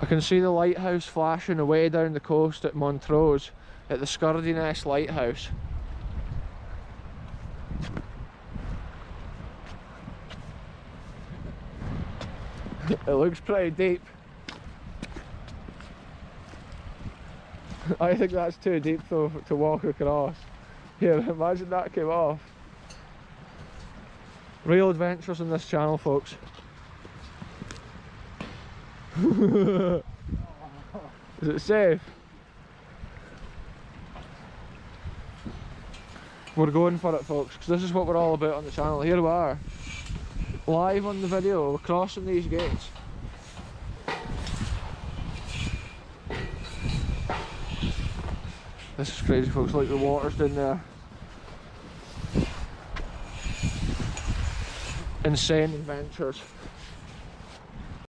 can see the lighthouse flashing away down the coast at Montrose, at the Skirdy Lighthouse. It looks pretty deep. I think that's too deep though to walk across. Here, imagine that came off. Real adventures on this channel, folks. Is it safe? We're going for it, folks, because this is what we're all about on the channel. Here we are, live on the video, we're crossing these gates. This is crazy, folks, like the water's down there. Insane adventures.